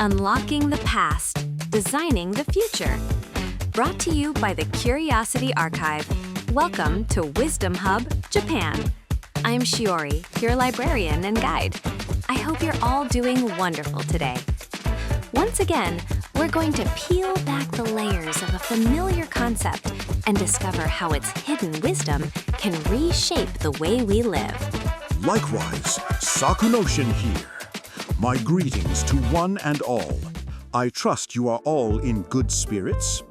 Unlocking the past, designing the future. Brought to you by the Curiosity Archive. Welcome to Wisdom Hub, Japan. I'm Shiori, your librarian and guide. I hope you're all doing wonderful today. Once again, we're going to peel back the layers of a familiar concept and discover how its hidden wisdom can reshape the way we live. Likewise, Sakunoshin here. My greetings to one and all. I trust you are all in good spirits.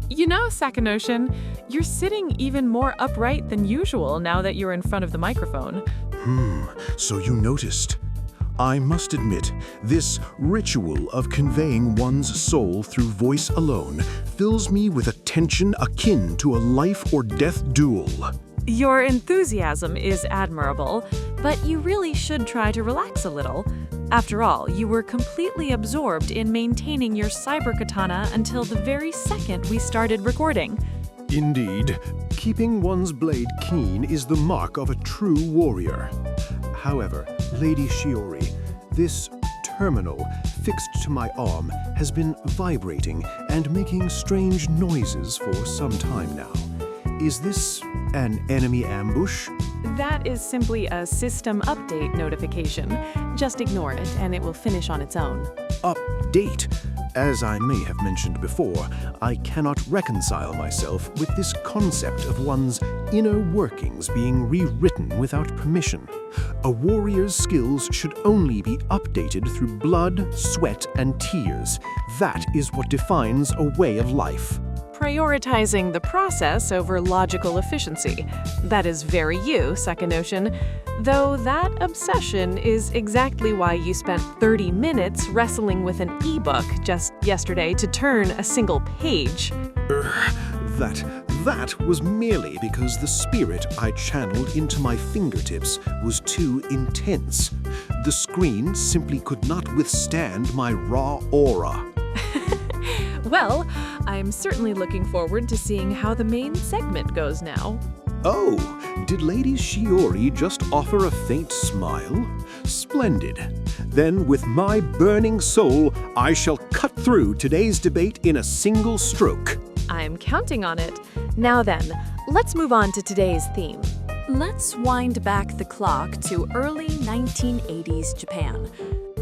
You know, Sakunoshin, you're sitting even more upright than usual now that you're in front of the microphone. So you noticed. I must admit, this ritual of conveying one's soul through voice alone fills me with a tension akin to a life or death duel. Your enthusiasm is admirable, but you really should try to relax a little. After all, you were completely absorbed in maintaining your cyber katana until the very second we started recording. Indeed, keeping one's blade keen is the mark of a true warrior. However, Lady Shiori, this terminal fixed to my arm has been vibrating and making strange noises for some time now. Is this an enemy ambush? That is simply a system update notification. Just ignore it and it will finish on its own. Update? As I may have mentioned before, I cannot reconcile myself with this concept of one's inner workings being rewritten without permission. A warrior's skills should only be updated through blood, sweat, and tears. That is what defines a way of life. Prioritizing the process over logical efficiency. That is very you, Sakunoshin. Though that obsession is exactly why you spent 30 minutes wrestling with an ebook just yesterday to turn a single page. That was merely because the spirit I channeled into my fingertips was too intense. The screen simply could not withstand my raw aura. Well, I'm certainly looking forward to seeing how the main segment goes now. Oh, did Lady Shiori just offer a faint smile? Splendid. Then, with my burning soul, I shall cut through today's debate in a single stroke. I'm counting on it. Now then, let's move on to today's theme. Let's wind back the clock to early 1980s Japan.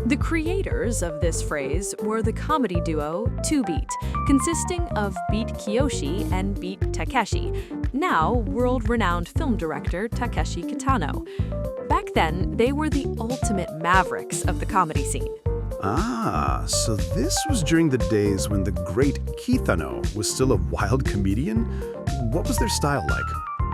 The creators of this phrase were the comedy duo 2-Beat, consisting of Beat Kiyoshi and Beat Takeshi, now world-renowned film director Takeshi Kitano. Back then, they were the ultimate mavericks of the comedy scene. Ah, so this was during the days when the great Kitano was still a wild comedian? What was their style like?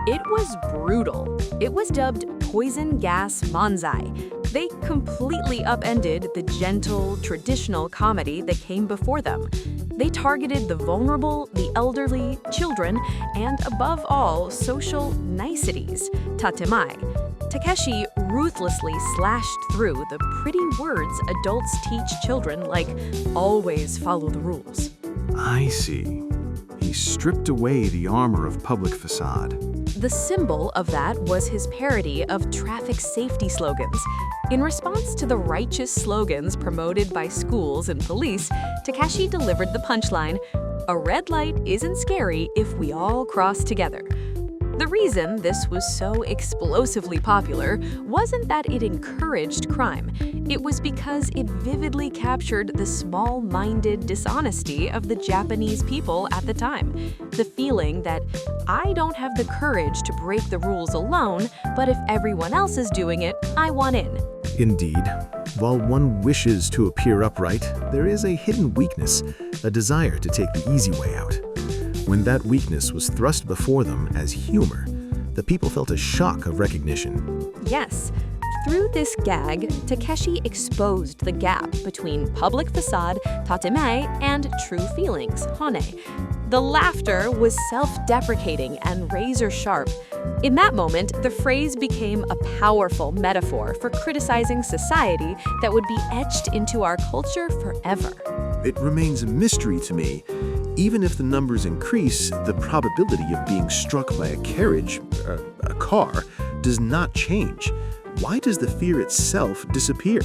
It was brutal. It was dubbed Poison Gas Manzai. They completely upended the gentle, traditional comedy that came before them. They targeted the vulnerable, the elderly, children, and above all, social niceties, tatemae. Takeshi ruthlessly slashed through the pretty words adults teach children, like always follow the rules. I see. He stripped away the armor of public facade. The symbol of that was his parody of traffic safety slogans. In response to the righteous slogans promoted by schools and police, Takeshi delivered the punchline, "A red light isn't scary if we all cross together." The reason this was so explosively popular wasn't that it encouraged crime. It was because it vividly captured the small-minded dishonesty of the Japanese people at the time. The feeling that I don't have the courage to break the rules alone, but if everyone else is doing it, I want in. Indeed. While one wishes to appear upright, there is a hidden weakness, a desire to take the easy way out. When that weakness was thrust before them as humor, the people felt a shock of recognition. Yes. Through this gag, Takeshi exposed the gap between public facade, tatemae, and true feelings, hone. The laughter was self-deprecating and razor-sharp. In that moment, the phrase became a powerful metaphor for criticizing society that would be etched into our culture forever. It remains a mystery to me. Even if the numbers increase, the probability of being struck by a car, does not change. Why does the fear itself disappear?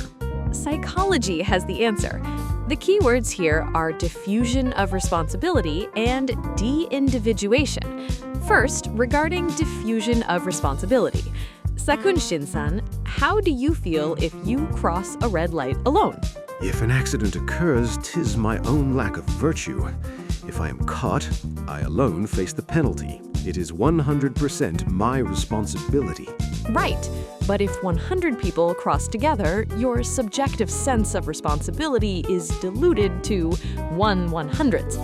Psychology has the answer. The key words here are diffusion of responsibility and de-individuation. First, regarding diffusion of responsibility. Sakun Shin-san, how do you feel if you cross a red light alone? If an accident occurs, 'tis my own lack of virtue. If I am caught, I alone face the penalty. It is 100% my responsibility. Right, but if 100 people cross together, your subjective sense of responsibility is diluted to 1/100th.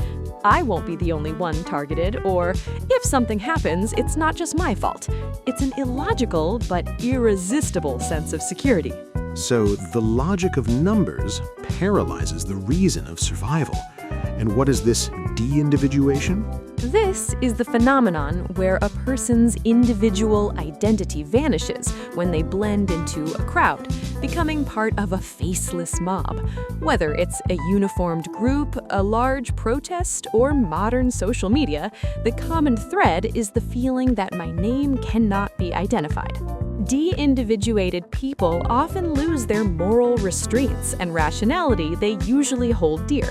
I won't be the only one targeted, or if something happens, it's not just my fault. It's an illogical but irresistible sense of security. So the logic of numbers paralyzes the reason of survival. And what is this de-individuation? This is the phenomenon where a person's individual identity vanishes when they blend into a crowd, becoming part of a faceless mob. Whether it's a uniformed group, a large protest, or modern social media, the common thread is the feeling that my name cannot be identified. De-individuated people often lose their moral restraints and rationality they usually hold dear.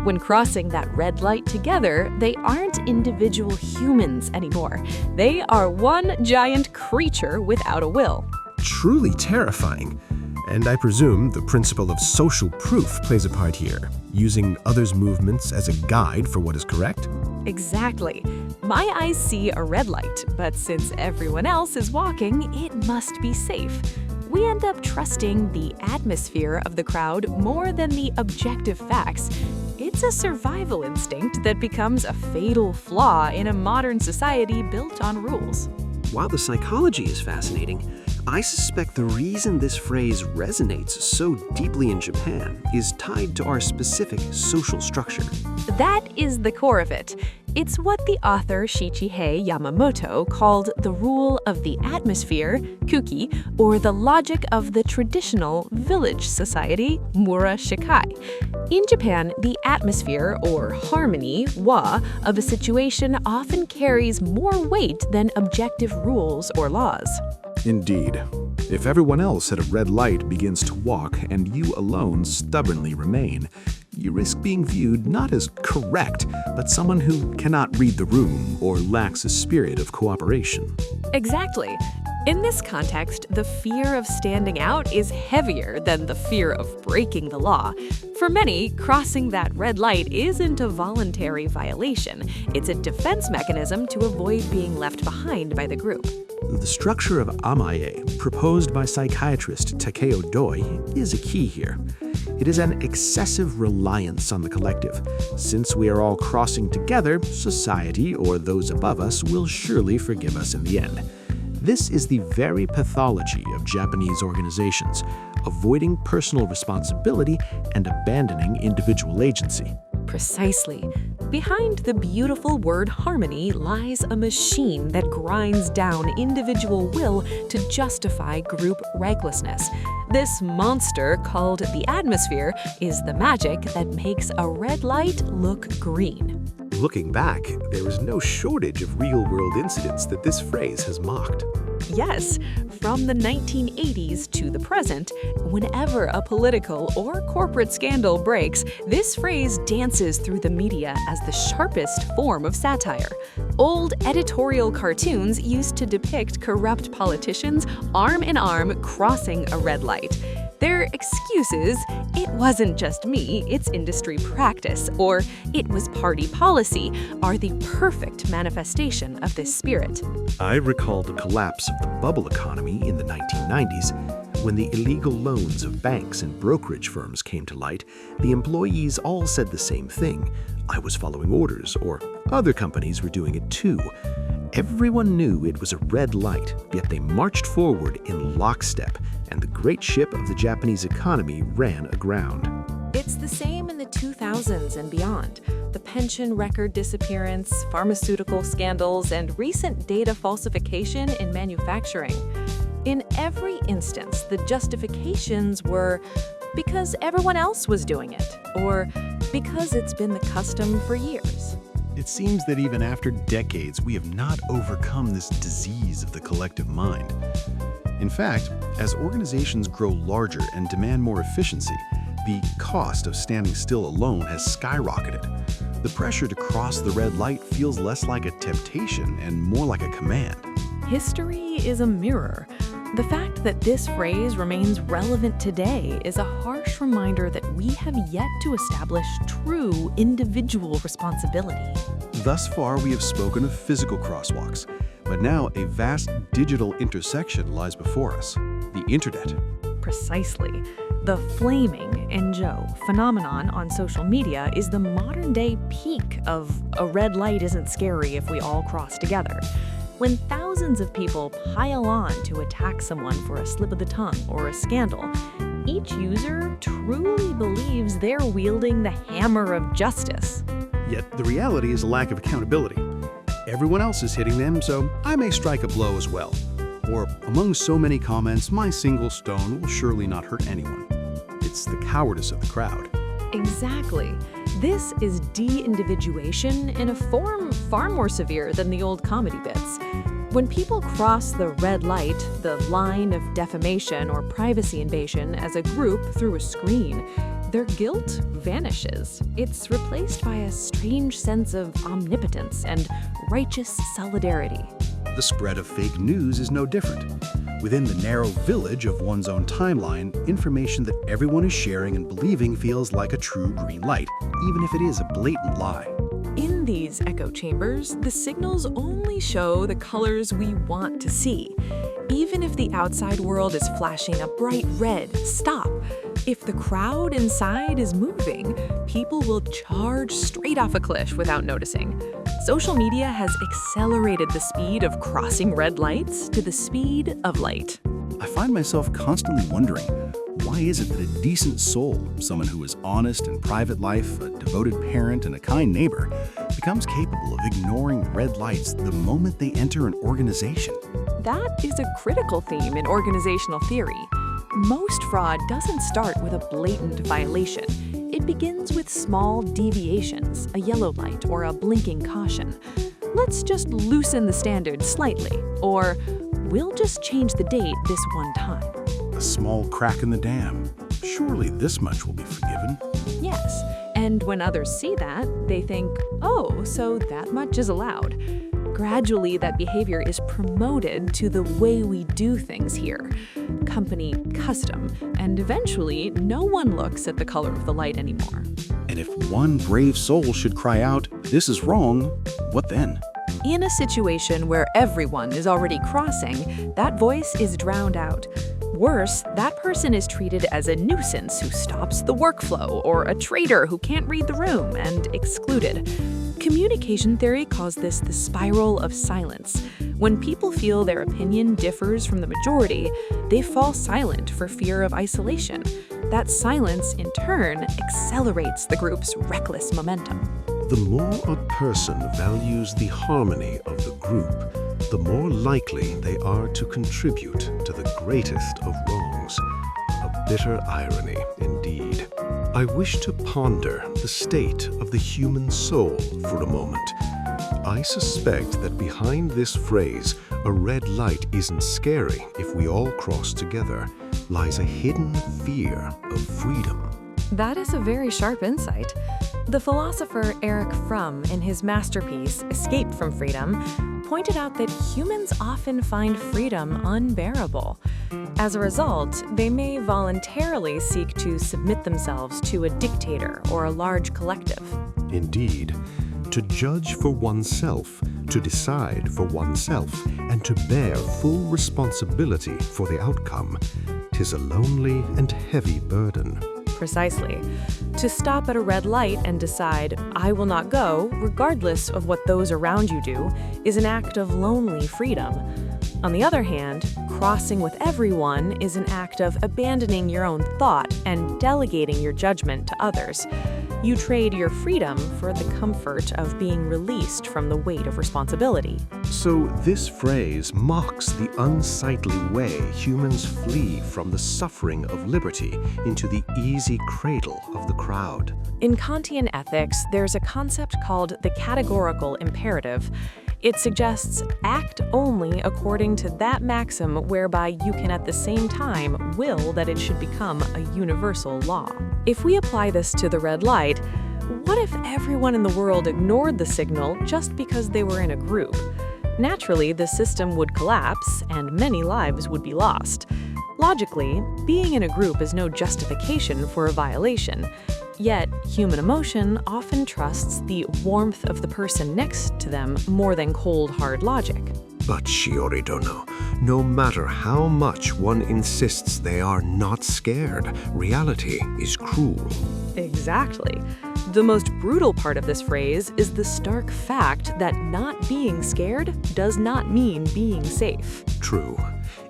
When crossing that red light together, they aren't individual humans anymore. They are one giant creature without a will. Truly terrifying. And I presume the principle of social proof plays a part here, using others' movements as a guide for what is correct? Exactly. My eyes see a red light, but since everyone else is walking, it must be safe. We end up trusting the atmosphere of the crowd more than the objective facts. It's a survival instinct that becomes a fatal flaw in a modern society built on rules. While the psychology is fascinating, I suspect the reason this phrase resonates so deeply in Japan is tied to our specific social structure. That is the core of it. It's what the author Shichihei Yamamoto called the rule of the atmosphere, kuki, or the logic of the traditional village society, mura shikai. In Japan, the atmosphere, or harmony, wa, of a situation often carries more weight than objective rules or laws. Indeed. If everyone else at a red light begins to walk and you alone stubbornly remain, you risk being viewed not as correct, but someone who cannot read the room or lacks a spirit of cooperation. Exactly. In this context, the fear of standing out is heavier than the fear of breaking the law. For many, crossing that red light isn't a voluntary violation. It's a defense mechanism to avoid being left behind by the group. The structure of amae, proposed by psychiatrist Takeo Doi, is a key here. It is an excessive reliance on the collective. Since we are all crossing together, society or those above us will surely forgive us in the end. This is the very pathology of Japanese organizations, avoiding personal responsibility and abandoning individual agency. Precisely. Behind the beautiful word harmony lies a machine that grinds down individual will to justify group recklessness. This monster, called the atmosphere, is the magic that makes a red light look green. Looking back, there is no shortage of real-world incidents that this phrase has mocked. Yes, from the 1980s to the present, whenever a political or corporate scandal breaks, this phrase dances through the media as the sharpest form of satire. Old editorial cartoons used to depict corrupt politicians arm in arm crossing a red light. Their excuses, "It wasn't just me, it's industry practice," or "It was party policy," are the perfect manifestation of this spirit. I recall the collapse of the bubble economy in the 1990s. When the illegal loans of banks and brokerage firms came to light, the employees all said the same thing. I was following orders, or other companies were doing it too. Everyone knew it was a red light, yet they marched forward in lockstep, and the great ship of the Japanese economy ran aground. It's the same in the 2000s and beyond. The pension record disappearance, pharmaceutical scandals, and recent data falsification in manufacturing. In every instance, the justifications were because everyone else was doing it, or because it's been the custom for years. It seems that even after decades, we have not overcome this disease of the collective mind. In fact, as organizations grow larger and demand more efficiency, the cost of standing still alone has skyrocketed. The pressure to cross the red light feels less like a temptation and more like a command. History is a mirror. The fact that this phrase remains relevant today is a harsh reminder that we have yet to establish true individual responsibility. Thus far, we have spoken of physical crosswalks, but now a vast digital intersection lies before us, the internet. Precisely. The flaming and Joe phenomenon on social media is the modern-day peak of a red light isn't scary if we all cross together. When thousands of people pile on to attack someone for a slip of the tongue or a scandal, each user truly believes they're wielding the hammer of justice. Yet the reality is a lack of accountability. Everyone else is hitting them, so I may strike a blow as well. Or, among so many comments, my single stone will surely not hurt anyone. It's the cowardice of the crowd. Exactly. This is de-individuation in a form far more severe than the old comedy bits. When people cross the red light, the line of defamation or privacy invasion as a group through a screen, their guilt vanishes. It's replaced by a strange sense of omnipotence and righteous solidarity. The spread of fake news is no different. Within the narrow village of one's own timeline, information that everyone is sharing and believing feels like a true green light, even if it is a blatant lie. In these echo chambers, the signals only show the colors we want to see. Even if the outside world is flashing a bright red stop, if the crowd inside is moving, people will charge straight off a cliff without noticing. Social media has accelerated the speed of crossing red lights to the speed of light. I find myself constantly wondering, why is it that a decent soul, someone who is honest in private life, a devoted parent, and a kind neighbor, becomes capable of ignoring red lights the moment they enter an organization? That is a critical theme in organizational theory. Most fraud doesn't start with a blatant violation. It begins with small deviations, a yellow light or a blinking caution. Let's just loosen the standards slightly, or we'll just change the date this one time. A small crack in the dam. Surely this much will be forgiven. Yes, and when others see that, they think, oh, so that much is allowed. Gradually, that behavior is promoted to the way we do things here, company custom, and eventually no one looks at the color of the light anymore. And if one brave soul should cry out, "This is wrong," what then? In a situation where everyone is already crossing, that voice is drowned out. Worse, that person is treated as a nuisance who stops the workflow, or a traitor who can't read the room, and excluded. Communication theory calls this the spiral of silence. When people feel their opinion differs from the majority, they fall silent for fear of isolation. That silence, in turn, accelerates the group's reckless momentum. The more a person values the harmony of the group, the more likely they are to contribute to the greatest of wrongs. A bitter irony, indeed. I wish to ponder the state of the human soul for a moment. I suspect that behind this phrase, "a red light isn't scary if we all cross together," lies a hidden fear of freedom. That is a very sharp insight. The philosopher Erich Fromm, in his masterpiece, Escape from Freedom, pointed out that humans often find freedom unbearable. As a result, they may voluntarily seek to submit themselves to a dictator or a large collective. Indeed, to judge for oneself, to decide for oneself, and to bear full responsibility for the outcome, 'tis a lonely and heavy burden. Precisely. To stop at a red light and decide, I will not go, regardless of what those around you do, is an act of lonely freedom. On the other hand, crossing with everyone is an act of abandoning your own thought and delegating your judgment to others. You trade your freedom for the comfort of being released from the weight of responsibility. So this phrase mocks the unsightly way humans flee from the suffering of liberty into the easy cradle of the crowd. In Kantian ethics, there's a concept called the categorical imperative. It suggests act only according to that maxim whereby you can at the same time will that it should become a universal law. If we apply this to the red light, what if everyone in the world ignored the signal just because they were in a group? Naturally, the system would collapse and many lives would be lost. Logically, being in a group is no justification for a violation. Yet, human emotion often trusts the warmth of the person next to them more than cold, hard logic. But Shiori Dono, no matter how much one insists they are not scared, reality is cruel. Exactly. The most brutal part of this phrase is the stark fact that not being scared does not mean being safe. True.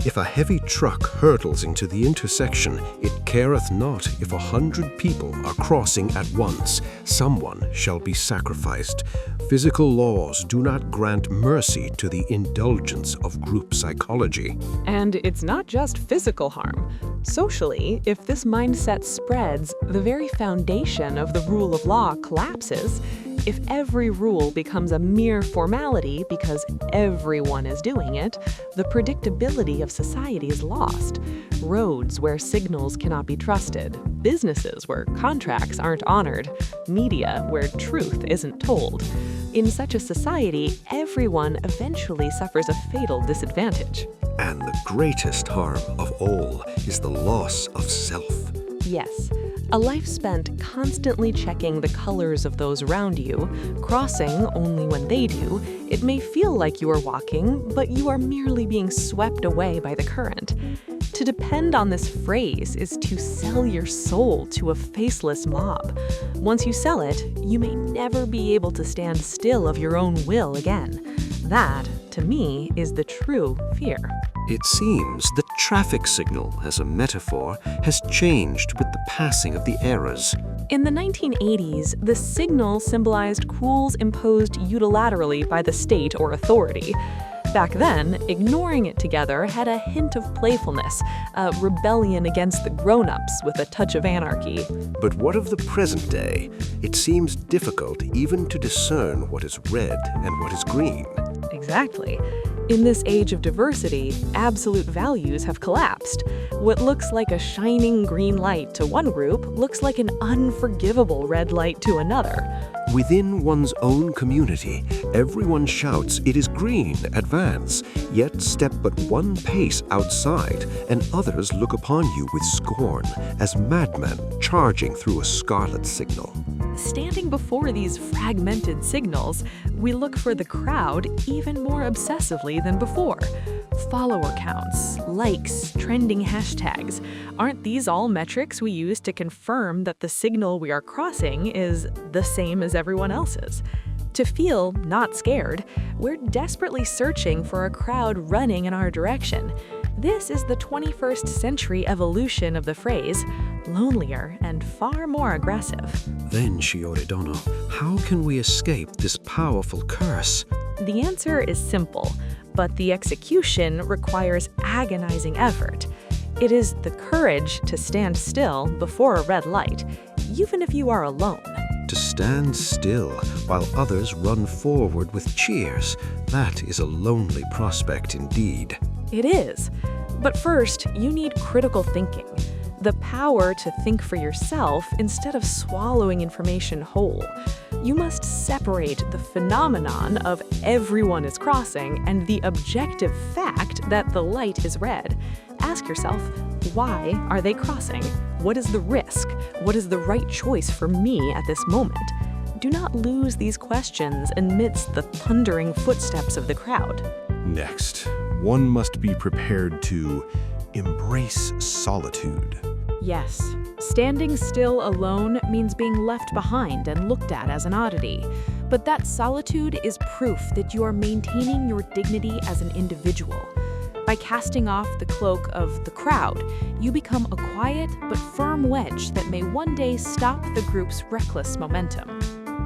If a heavy truck hurtles into the intersection, it careth not if 100 people are crossing at once. Someone shall be sacrificed. Physical laws do not grant mercy to the indulgence of group psychology. And it's not just physical harm. Socially, if this mindset spreads, the very foundation of the rule of law collapses. If every rule becomes a mere formality because everyone is doing it, the predictability of society is lost. Roads where signals cannot be trusted, businesses where contracts aren't honored, media where truth isn't told. In such a society, everyone eventually suffers a fatal disadvantage. And the greatest harm of all is the loss of self. Yes, a life spent constantly checking the colors of those around you, crossing only when they do, it may feel like you are walking, but you are merely being swept away by the current. To depend on this phrase is to sell your soul to a faceless mob. Once you sell it, you may never be able to stand still of your own will again. That, to me, is the true fear. It seems the traffic signal, as a metaphor, has changed with the passing of the eras. In the 1980s, the signal symbolized rules imposed unilaterally by the state or authority. Back then, ignoring it together had a hint of playfulness, a rebellion against the grown-ups with a touch of anarchy. But what of the present day? It seems difficult even to discern what is red and what is green. Exactly. In this age of diversity, absolute values have collapsed. What looks like a shining green light to one group looks like an unforgivable red light to another. Within one's own community, everyone shouts, "It is green, advance," yet step but one pace outside, and others look upon you with scorn, as madmen charging through a scarlet signal. Standing before these fragmented signals, we look for the crowd even more obsessively than before. Follower counts, likes, trending hashtags. Aren't these all metrics we use to confirm that the signal we are crossing is the same as everyone else's? To feel not scared, we're desperately searching for a crowd running in our direction. This is the 21st century evolution of the phrase, lonelier and far more aggressive. Then, Shiori Dono, how can we escape this powerful curse? The answer is simple, but the execution requires agonizing effort. It is the courage to stand still before a red light, even if you are alone. To stand still while others run forward with cheers, that is a lonely prospect indeed. It is. But first, you need critical thinking. The power to think for yourself instead of swallowing information whole. You must separate the phenomenon of everyone is crossing and the objective fact that the light is red. Ask yourself, why are they crossing? What is the risk? What is the right choice for me at this moment? Do not lose these questions amidst the thundering footsteps of the crowd. Next, one must be prepared to embrace solitude. Yes, standing still alone means being left behind and looked at as an oddity. But that solitude is proof that you are maintaining your dignity as an individual. By casting off the cloak of the crowd, you become a quiet but firm wedge that may one day stop the group's reckless momentum.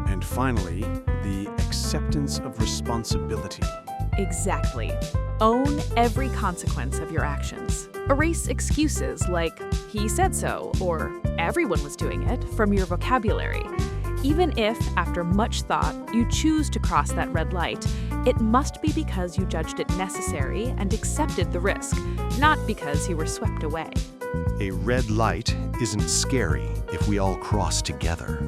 And finally, the acceptance of responsibility. Exactly. Own every consequence of your actions. Erase excuses like, he said so, or everyone was doing it, from your vocabulary. Even if, after much thought, you choose to cross that red light, it must be because you judged it necessary and accepted the risk, not because you were swept away. A red light isn't scary if we all cross together.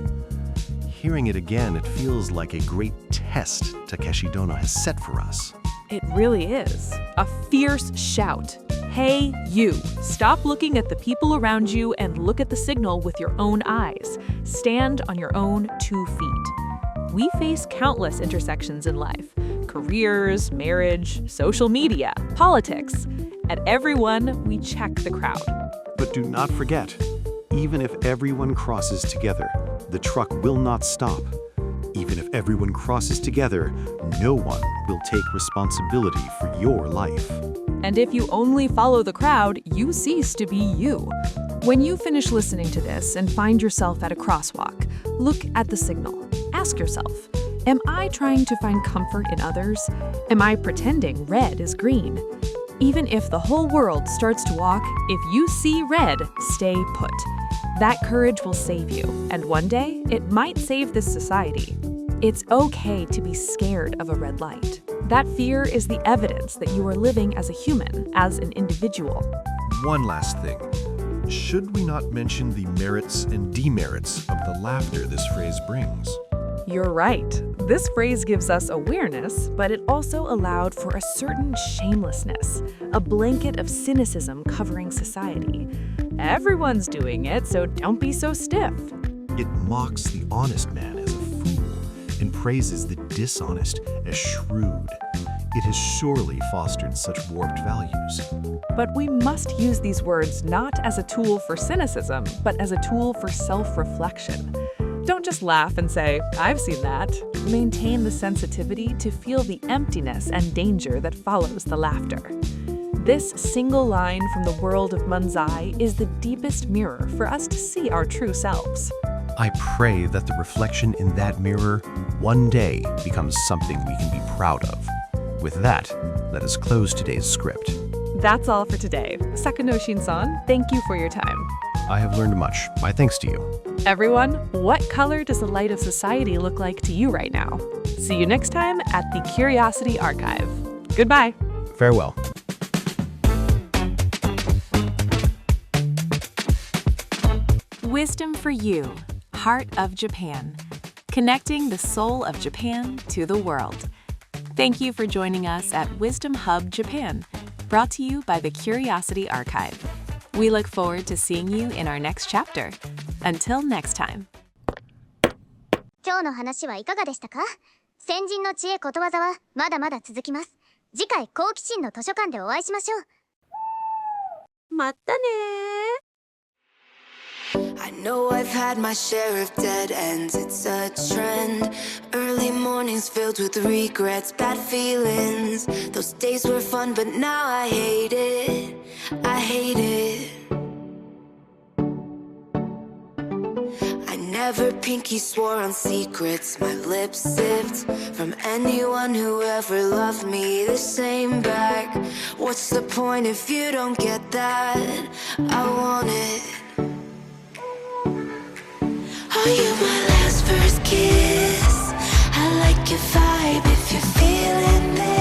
Hearing it again, it feels like a great test Takeshi Dono has set for us. It really is. A fierce shout. Hey, you! Stop looking at the people around you and look at the signal with your own eyes. Stand on your own 2 feet. We face countless intersections in life. Careers, marriage, social media, politics. At every one, we check the crowd. But do not forget, even if everyone crosses together, the truck will not stop. Even if everyone crosses together, no one will take responsibility for your life. And if you only follow the crowd, you cease to be you. When you finish listening to this and find yourself at a crosswalk, look at the signal. Ask yourself, am I trying to find comfort in others? Am I pretending red is green? Even if the whole world starts to walk, if you see red, stay put. That courage will save you, and one day, it might save this society. It's okay to be scared of a red light. That fear is the evidence that you are living as a human, as an individual. One last thing. Should we not mention the merits and demerits of the laughter this phrase brings? You're right. This phrase gives us awareness, but it also allowed for a certain shamelessness, a blanket of cynicism covering society. Everyone's doing it, so don't be so stiff. It mocks the honest man as a fool and praises the dishonest as shrewd. It has surely fostered such warped values. But we must use these words not as a tool for cynicism, but as a tool for self-reflection. Don't just laugh and say, I've seen that. Maintain the sensitivity to feel the emptiness and danger that follows the laughter. This single line from the world of Manzai is the deepest mirror for us to see our true selves. I pray that the reflection in that mirror one day becomes something we can be proud of. With that, let us close today's script. That's all for today. Sakanoshin-san, thank you for your time. I have learned much. My thanks to you. Everyone, what color does the light of society look like to you right now? See you next time at the Curiosity Archive. Goodbye. Farewell. Wisdom for You, Heart of Japan, connecting the soul of Japan to the world. Thank you for joining us at Wisdom Hub Japan, brought to you by the Curiosity Archive. We look forward to seeing you in our next chapter. Until next time. 今日の話はいかがでしたか？先人の知恵ことわざはまだまだ続きます。次回好奇心の図書館でお会いしましょう。またね。I know I've had my share of dead ends, it's a trend. Early mornings filled with regrets, bad feelings. Those days were fun, but now I hate it. I hate it. I never pinky swore on secrets, my lips sipped from anyone who ever loved me the same back. What's the point if you don't get that? I want it. Are you my last first kiss? I like your vibe if you're feeling this.